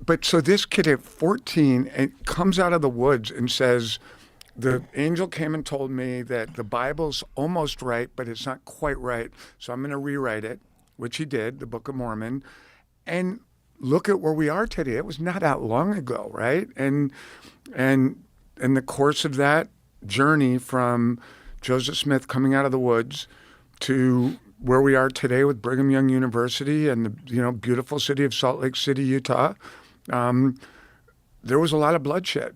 but so this kid at 14 and comes out of the woods and says, the angel came and told me that the Bible's almost right, but it's not quite right. So I'm going to rewrite it, which he did, the Book of Mormon. And look at where we are today. It was not that long ago, right? And in the course of that journey from Joseph Smith coming out of the woods to where we are today with Brigham Young University and the beautiful city of Salt Lake City, Utah, there was a lot of bloodshed.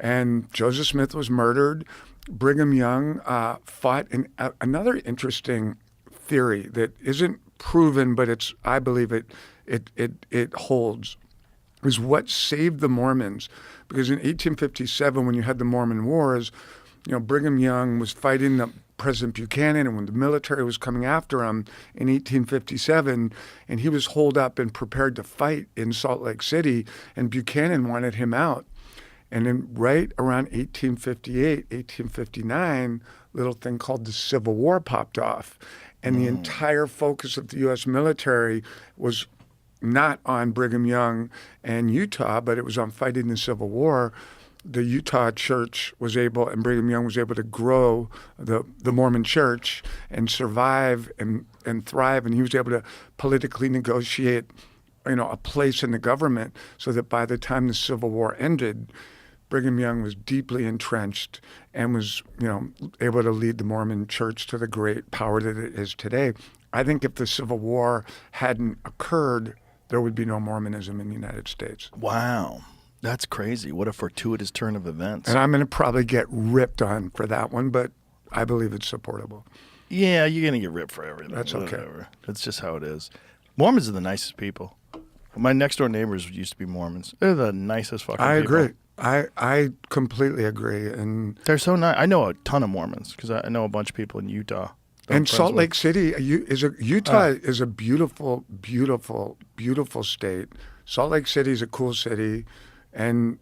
And Joseph Smith was murdered. Brigham Young fought in another interesting theory that isn't proven, but I believe it holds, is what saved the Mormons. Because in 1857, when you had the Mormon Wars, Brigham Young was fighting President Buchanan, and when the military was coming after him in 1857, and he was holed up and prepared to fight in Salt Lake City, and Buchanan wanted him out. And then right around 1858, 1859, little thing called the Civil War popped off. And the entire focus of the U.S. military was not on Brigham Young and Utah, but it was on fighting the Civil War. The Utah church was able, and Brigham Young was able to grow the Mormon church and survive and thrive. And he was able to politically negotiate, a place in the government so that by the time the Civil War ended, Brigham Young was deeply entrenched and was, able to lead the Mormon church to the great power that it is today. I think if the Civil War hadn't occurred, there would be no Mormonism in the United States. Wow. That's crazy. What a fortuitous turn of events. And I'm going to probably get ripped on for that one, but I believe it's supportable. Yeah, you're going to get ripped for everything. That's okay. That's just how it is. Mormons are the nicest people. My next door neighbors used to be Mormons. They're the nicest fucking people. I agree. I completely agree. And they're so nice. I know a ton of Mormons because I know a bunch of people in Utah. And Salt Lake City, Utah is a beautiful, beautiful, beautiful state. Salt Lake City is a cool city. And,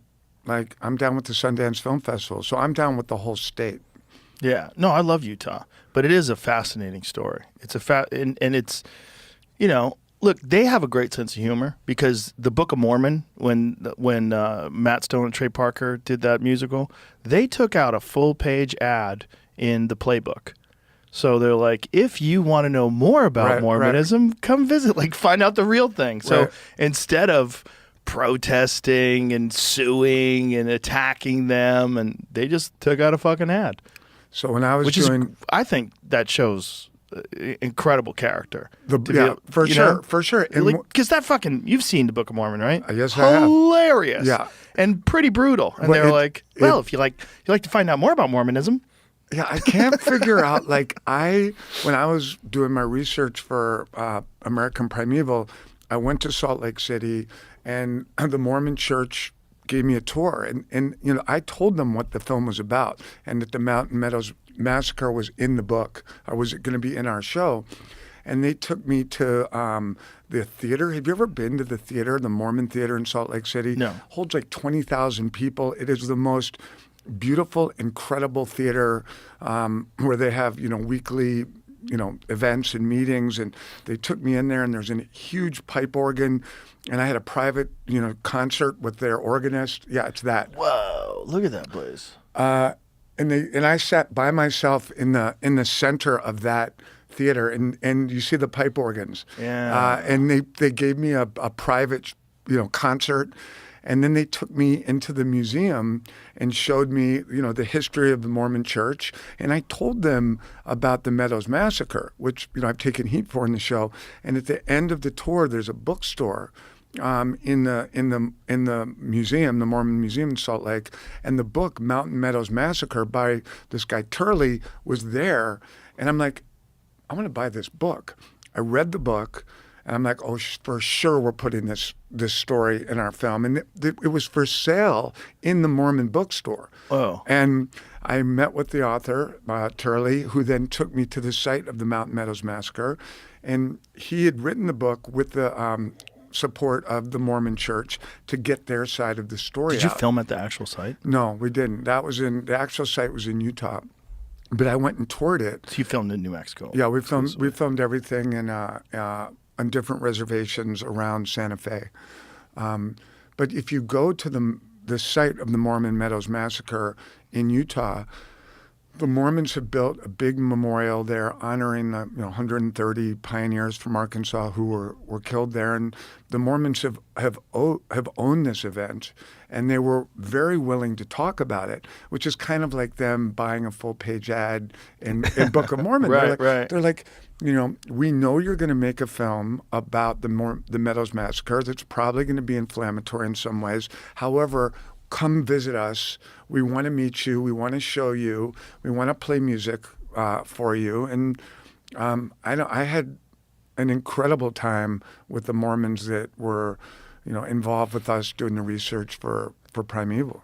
I'm down with the Sundance Film Festival, so I'm down with the whole state. Yeah. No, I love Utah. But it is a fascinating story. It's and it's, look, they have a great sense of humor because the Book of Mormon, when Matt Stone and Trey Parker did that musical, they took out a full-page ad in the playbook. So they're like, if you want to know more about Mormonism, come visit, find out the real thing. So instead of protesting and suing and attacking them, and they just took out a fucking ad. So when I was I think that shows incredible character. For sure. Because you've seen the Book of Mormon, right? Yes, I have. Hilarious. Yeah. And pretty brutal. And they're like, if you like to find out more about Mormonism. Yeah, I can't figure out, when I was doing my research for American Primeval, I went to Salt Lake City, and the Mormon church gave me a tour. And I told them what the film was about and that the Mountain Meadows Massacre was in the book, or was it going to be in our show. And they took me to the theater. Have you ever been to the theater, the Mormon Theater in Salt Lake City? No. Holds 20,000 people. It is the most beautiful, incredible theater where they have, weekly, events and meetings. And they took me in there, and there's a huge pipe organ, and I had a private, concert with their organist. Yeah, it's that. Whoa, look at that place. And I sat by myself in the center of that theater, and you see the pipe organs. Yeah. And they gave me a private, concert. And then they took me into the museum and showed me, the history of the Mormon Church. And I told them about the Meadows Massacre, which, I've taken heat for in the show. And at the end of the tour, there's a bookstore in the museum, the Mormon Museum in Salt Lake. And the book, Mountain Meadows Massacre, by this guy Turley, was there. And I'm like, I want to buy this book. I read the book. And I'm like, oh, for sure we're putting this story in our film. And it was for sale in the Mormon bookstore. Oh. And I met with the author, Turley, who then took me to the site of the Mountain Meadows Massacre. And he had written the book with the support of the Mormon Church to get their side of the story out. Did you film at the actual site? No, we didn't. The actual site was in Utah. But I went and toured it. So you filmed in New Mexico? Yeah, we filmed everything in on different reservations around Santa Fe. But if you go to the site of the Mormon Meadows Massacre in Utah, the Mormons have built a big memorial there honoring the 130 pioneers from Arkansas who were killed there. And the Mormons have owned this event, and they were very willing to talk about it, which is kind of like them buying a full-page ad in Book of Mormon. Right, They're like, we know you're going to make a film about the Meadows Massacre that's probably going to be inflammatory in some ways. However, come visit us. We want to meet you. We want to show you. We want to play music for you. And I had an incredible time with the Mormons that were, involved with us doing the research for Primeval.